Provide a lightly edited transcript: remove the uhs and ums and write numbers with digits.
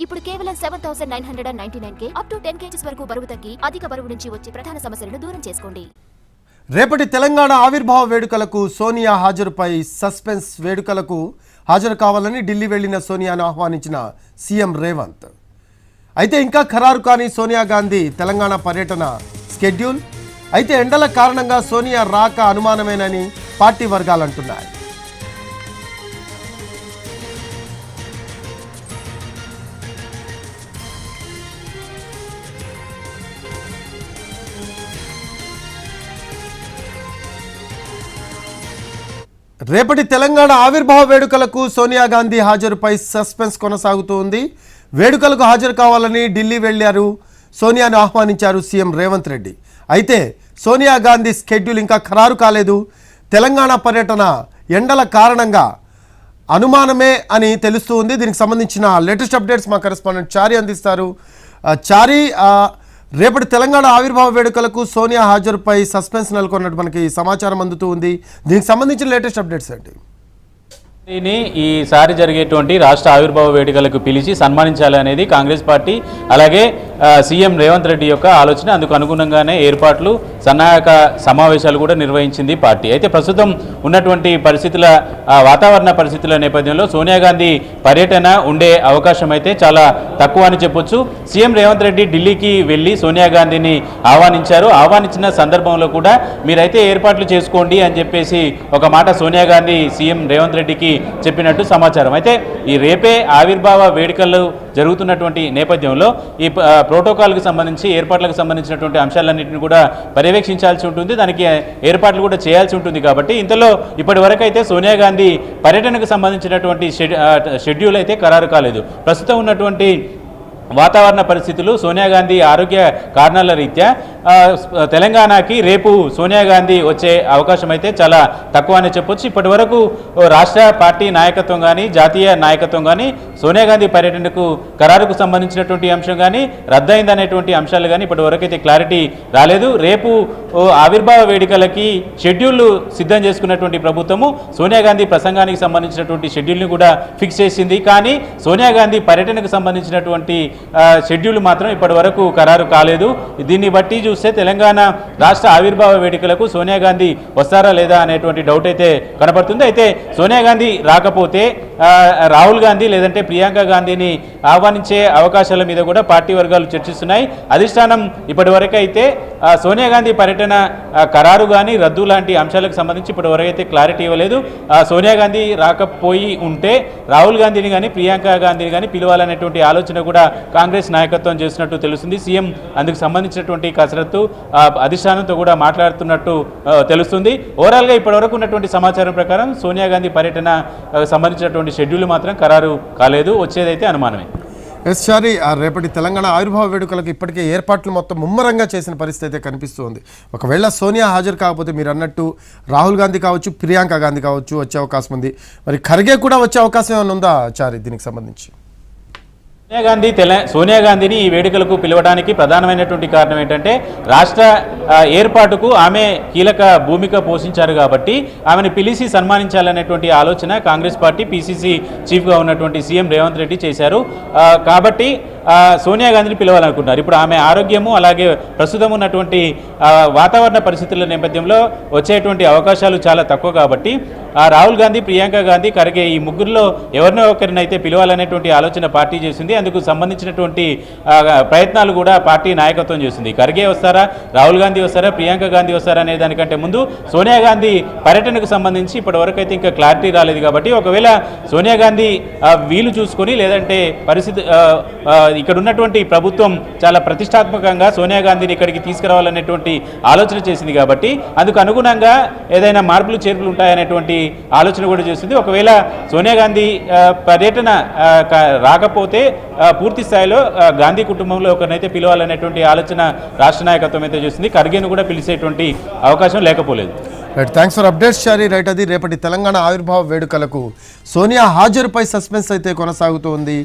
ఇప్పుడు కేవలం 7,999 up to 10 kgs వరకు బరువు తగ్గి అధిక బరువు నుంచి వచ్చే ప్రధాన సమస్యలను దూరం చేసుకోండి. రేపటి తెలంగాణ ఆవిర్భావ వేడుకలకు సోనియా హాజరుపై సస్పెన్స్. వేడుకలకు హాజరు కావాలని ఢిల్లీ వెళ్లిన సోనియాను ఆహ్వానించిన సీఎం రేవంత్. అయితే ఇంకా ఖరారు కాని సోనియా గాంధీ తెలంగాణ పర్యటన స్కెడ్యూల్. అయితే ఎండల కారణంగా సోనియా రాక అనుమానమేనని పార్టీ వర్గాలు అంటున్నాయి. రేపటి తెలంగాణ ఆవిర్భావ వేడుకలకు సోనియా గాంధీ హాజరుపై సస్పెన్స్ కొనసాగుతోంది. వేడుకలకు హాజరు కావాలని ఢిల్లీ వెళ్లారు. సోనియాను ఆహ్వానించారు సీఎం రేవంత్ రెడ్డి. అయితే సోనియా గాంధీ స్కెడ్యూల్ ఇంకా ఖరారు కాలేదు. తెలంగాణ పర్యటన ఎండల కారణంగా అనుమానమే అని తెలుస్తూ ఉంది. దీనికి సంబంధించిన లేటెస్ట్ అప్డేట్స్ మా కరెస్పాండెంట్ చారి అందిస్తారు. చారి, రేపటి తెలంగాణ ఆవిర్భావ వేడుకలకు సోనియా హాజరుపై సస్పెన్స్ నెలకొన్నట్టు మనకి సమాచారం అందుతూ ఉంది. దీనికి సంబంధించిన లేటెస్ట్ అప్డేట్స్ ఏంటి? ఈసారి జరిగేటువంటి రాష్ట్ర ఆవిర్భావ వేడుకలకు పిలిచి సన్మానించాలనేది కాంగ్రెస్ పార్టీ అలాగే సీఎం రేవంత్ రెడ్డి యొక్క ఆలోచన. అందుకు అనుగుణంగానే ఏర్పాట్లు, సన్నాహక సమావేశాలు కూడా నిర్వహించింది పార్టీ. అయితే ప్రస్తుతం ఉన్నటువంటి పరిస్థితుల వాతావరణ పరిస్థితుల నేపథ్యంలో సోనియా గాంధీ పర్యటన ఉండే అవకాశం అయితే చాలా తక్కువ అని చెప్పొచ్చు. సీఎం రేవంత్ రెడ్డి ఢిల్లీకి వెళ్ళి సోనియా గాంధీని ఆహ్వానించారు. ఆహ్వానించిన సందర్భంలో కూడా మీరైతే ఏర్పాట్లు చేసుకోండి అని చెప్పేసి ఒక మాట సోనియా గాంధీ సీఎం రేవంత్ రెడ్డికి చెప్పినట్టు సమాచారం. అయితే ఈ రేపే ఆవిర్భావ వేడుకలు జరుగుతున్నటువంటి నేపథ్యంలో ఈ ప్రోటోకాల్కి సంబంధించి, ఏర్పాట్లకు సంబంధించినటువంటి అంశాలన్నింటినీ కూడా పర్యవేక్షించాల్సి ఉంటుంది. దానికి ఏర్పాట్లు కూడా చేయాల్సి ఉంటుంది. కాబట్టి ఇంతలో ఇప్పటి వరకు అయితే సోనియా గాంధీ పర్యటనకు సంబంధించినటువంటి షెడ్యూల్ అయితే ఖరారు కాలేదు. ప్రస్తుతం ఉన్నటువంటి వాతావరణ పరిస్థితులు, సోనియా గాంధీ ఆరోగ్య కారణాల రీత్యా తెలంగాణకి రేపు సోనియా గాంధీ వచ్చే అవకాశం అయితే చాలా తక్కువ అని చెప్పొచ్చు. ఇప్పటి వరకు రాష్ట్ర పార్టీ నాయకత్వం కానీ, జాతీయ నాయకత్వం కానీ సోనియా గాంధీ పర్యటనకు ఖరారుకు సంబంధించినటువంటి అంశం కానీ, రద్దయిందనేటువంటి అంశాలు కానీ ఇప్పటి వరకు అయితే క్లారిటీ రాలేదు. రేపు ఆవిర్భావ వేడుకలకి షెడ్యూల్ సిద్ధం చేసుకున్నటువంటి ప్రభుత్వము సోనియా గాంధీ ప్రసంగానికి సంబంధించినటువంటి షెడ్యూల్ని కూడా ఫిక్స్ చేసింది. కానీ సోనియా గాంధీ పర్యటనకు సంబంధించినటువంటి షెడ్యూల్ మాత్రం ఇప్పటి వరకు ఖరారు కాలేదు. దీన్ని బట్టి చూస్తే తెలంగాణ రాష్ట్ర ఆవిర్భావ వేడుకలకు సోనియా గాంధీ వస్తారా లేదా అనేటువంటి డౌట్ అయితే కనపడుతుంది. అయితే సోనియా గాంధీ రాకపోతే రాహుల్ గాంధీ లేదంటే ప్రియాంక గాంధీని ఆహ్వానించే అవకాశాల మీద కూడా పార్టీ వర్గాలు చర్చిస్తున్నాయి. అధిష్టానం ఇప్పటి వరకు అయితే సోనియా గాంధీ పర్యటన ఖరారు కానీ రద్దు లాంటి అంశాలకు సంబంధించి ఇప్పటి వరకు అయితే క్లారిటీ ఇవ్వలేదు. సోనియా గాంధీ రాకపోయి ఉంటే రాహుల్ గాంధీని కానీ ప్రియాంక గాంధీని కానీ పిలవాలనేటువంటి ఆలోచన కూడా కాంగ్రెస్ నాయకత్వం చేసినట్టు తెలుస్తుంది. సీఎం అందుకు సంబంధించినటువంటి కసరత్తు అధిష్టానంతో కూడా మాట్లాడుతున్నట్టు తెలుస్తుంది. ఓవరాల్గా ఇప్పటివరకు ఉన్నటువంటి సమాచారం ప్రకారం సోనియా గాంధీ పర్యటన సంబంధించినటువంటి షెడ్యూల్ మాత్రం ఖరారు కాలేదు. వచ్చేదైతే అనుమానమే. చారి, రేపటి తెలంగాణ ఆవిర్భావ వేడుకలకు ఇప్పటికే ఏర్పాట్లు మొత్తం ముమ్మరంగా చేసిన పరిస్థితి అయితే కనిపిస్తుంది. ఒకవేళ సోనియా హాజరు కాకపోతే మీరు అన్నట్టు రాహుల్ గాంధీ కావచ్చు, ప్రియాంక గాంధీ కావచ్చు వచ్చే అవకాశం ఉంది. మరి ఖర్గే కూడా వచ్చే అవకాశం ఏమైనా ఉందా చారి దీనికి సంబంధించి? సోనియా గాంధీని ఈ వేడుకలకు పిలవడానికి ప్రధానమైనటువంటి కారణం ఏంటంటే రాష్ట్ర ఏర్పాటుకు ఆమె కీలక భూమిక పోషించారు కాబట్టి ఆమెను పిలిచి సన్మానించాలనేటువంటి ఆలోచన కాంగ్రెస్ పార్టీ పిసిసి చీఫ్గా ఉన్నటువంటి సీఎం రేవంత్ రెడ్డి చేశారు. కాబట్టి సోనియా గాంధీని పిలవాలనుకుంటున్నారు. ఇప్పుడు ఆమె ఆరోగ్యము అలాగే ప్రస్తుతం ఉన్నటువంటి వాతావరణ పరిస్థితుల నేపథ్యంలో వచ్చేటువంటి అవకాశాలు చాలా తక్కువ కాబట్టి రాహుల్ గాంధీ, ప్రియాంక గాంధీ, ఖర్గే ఈ ముగ్గురులో ఎవరినో ఒకరినైతే పిలవాలనేటువంటి ఆలోచన పార్టీ చేసింది. అందుకు సంబంధించినటువంటి ప్రయత్నాలు కూడా పార్టీ నాయకత్వం చేసింది. ఖర్గే వస్తారా, రాహుల్ గాంధీ వస్తారా, ప్రియాంక గాంధీ వస్తారా అనే దానికంటే ముందు సోనియా గాంధీ పర్యటనకు సంబంధించి ఇప్పటి వరకు అయితే ఇంకా క్లారిటీ రాలేదు. కాబట్టి ఒకవేళ సోనియా గాంధీ వీలు చూసుకొని లేదంటే పరిస్థితి ఇక్కడ ఉన్నటువంటి ప్రభుత్వం చాలా ప్రతిష్టాత్మకంగా సోనియా గాంధీని ఇక్కడికి తీసుకురావాలనేటువంటి ఆలోచన చేసింది. కాబట్టి అందుకు అనుగుణంగా ఏదైనా మార్పులు చేర్పులు ఉంటాయనేటువంటి ఆలోచన కూడా చేసింది. ఒకవేళ సోనియా గాంధీ పర్యటన రాకపోతే పూర్తి స్థాయిలో గాంధీ కుటుంబంలో ఒకరినైతే పిలవాలనేటువంటి ఆలోచన రాష్ట్ర నాయకత్వం అయితే చేసింది. ఖర్గేను కూడా పిలిచేటువంటి అవకాశం లేకపోలేదు. Right, thanks for updates Chari. Right, అది రేపటి తెలంగాణ ఆవిర్భావ వేడుకలకు సోనియా హాజరుపై సస్పెన్స్ అయితే కొనసాగుతోంది.